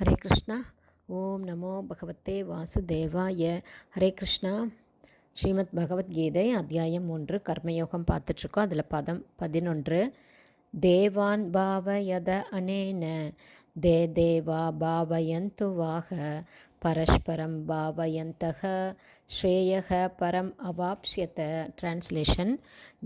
ஹரே கிருஷ்ணா. ஓம் நமோ பகவத்தே வாசுதேவாய. ஹரே கிருஷ்ணா. ஸ்ரீமத் பகவத்கீதை அத்தியாயம் 1 கர்மயோகம் பார்த்துட்ருக்கோம். அதில் பதம் 11. தேவான் பாவயத அனேன தே தேவா பாவயந்து வாக பரஸ்பரம் பாவயந்தக ஸ்ரேயக பரம் அவாப்ஸ்யத. டிரான்ஸ்லேஷன்: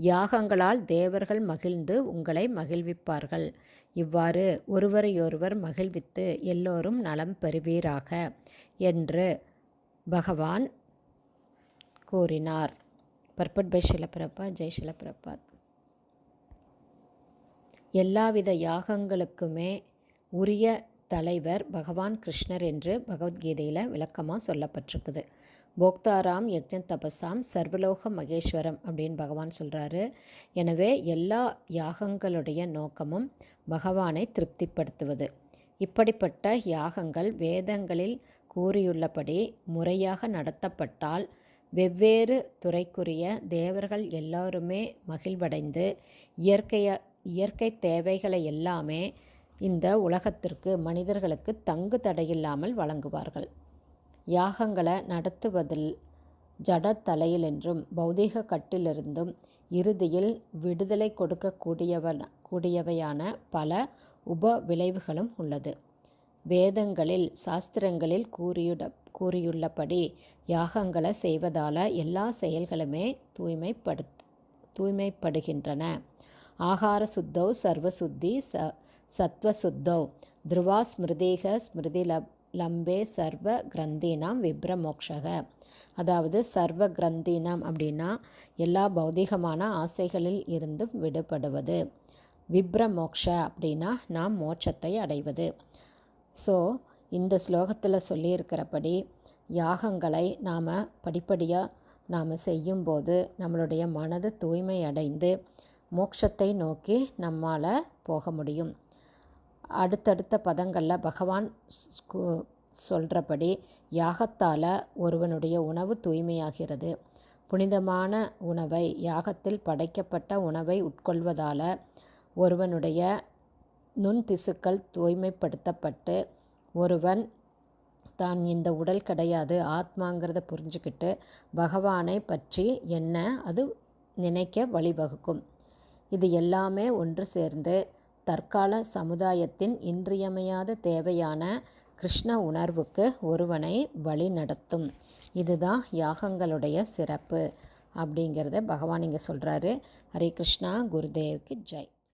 யாகங்களால் தேவர்கள் மகிழ்ந்து உங்களை மகிழ்விப்பார்கள். இவ்வாறு ஒருவரையொருவர் மகிழ்வித்து எல்லோரும் நலம் பெறுவீராக என்று பகவான் கூறினார். பர்பட் பை ஷில பிரபாத். ஜெய் ஷில பிரபாத். எல்லாவித யாகங்களுக்குமே உரிய தலைவர் பகவான் கிருஷ்ணர் என்று பகவத்கீதையில் விளக்கமாக சொல்லப்பட்டிருக்குது. போக்தாராம் யஜ்ஞ தபசாம் சர்வலோக மகேஸ்வரம் அப்படின்னு பகவான் சொல்கிறாரு. எனவே எல்லா யாகங்களுடைய நோக்கமும் பகவானை திருப்திப்படுத்துவது. இப்படிப்பட்ட யாகங்கள் வேதங்களில் கூறியுள்ளபடி முறையாக நடத்தப்பட்டால் வெவ்வேறு துறைக்குரிய தேவர்கள் எல்லோருமே மகிழ்வடைந்து இயற்கை தேவைகளை எல்லாமே இந்த உலகத்திற்கு மனிதர்களுக்கு தங்கு தடையில்லாமல் வழங்குவார்கள். யாகங்களை நடத்துவதில் ஜட தலையில் என்றும் பௌதீக கட்டிலிருந்தும் இறுதியில் விடுதலை கூடியவையான பல உப விளைவுகளும் உள்ளது. வேதங்களில் சாஸ்திரங்களில் கூறியுள்ளபடி யாகங்களை செய்வதால் எல்லா செயல்களுமே தூய்மைப்படுகின்றன. ஆகார சுத்தௌ சர்வசுத்தி சத்வசுத்தௌ த்ருவா ஸ்மிருதேக ஸ்மிருதி லம்பே சர்வ கிரந்தீனாம் விப்ரமோக்ஷக. அதாவது சர்வ கிரந்தீனாம் அப்படின்னா எல்லா பௌதிகமான ஆசைகளில் இருந்தும் விடுபடுவது. விப்ரமோக்ஷ அப்படின்னா நாம் மோட்சத்தை அடைவது. ஸோ இந்த ஸ்லோகத்தில் சொல்லியிருக்கிறபடி யாகங்களை நாம் படிப்படியாக நாம் செய்யும்போது நம்மளுடைய மனது தூய்மை அடைந்து மோட்சத்தை நோக்கி நம்மால் போக முடியும். அடுத்தடுத்த பதங்களில் பகவான் சொல்கிறபடி யாகத்தால் ஒருவனுடைய உணவு தூய்மையாகிறது. புனிதமான உணவை, யாகத்தில் படைக்கப்பட்ட உணவை உட்கொள்வதால் ஒருவனுடைய நுண்திசுக்கள் தூய்மைப்படுத்தப்பட்டு ஒருவன் தான் இந்த உடல் கிடையாது, ஆத்மாங்கிறத புரிஞ்சுக்கிட்டு பகவானை பற்றி என்ன அது நினைக்க வழிவகுக்கும். இது எல்லாமே ஒன்று சேர்ந்து தற்கால சமுதாயத்தின் இன்றியமையாத தேவையான கிருஷ்ண உணர்வுக்கு ஒருவனை வழி நடத்தும். இதுதான் யாகங்களுடைய சிறப்பு அப்படிங்கிறத பகவான் இங்கே சொல்கிறாரு. ஹரே கிருஷ்ணா. குருதேவ்க்கு ஜெய்.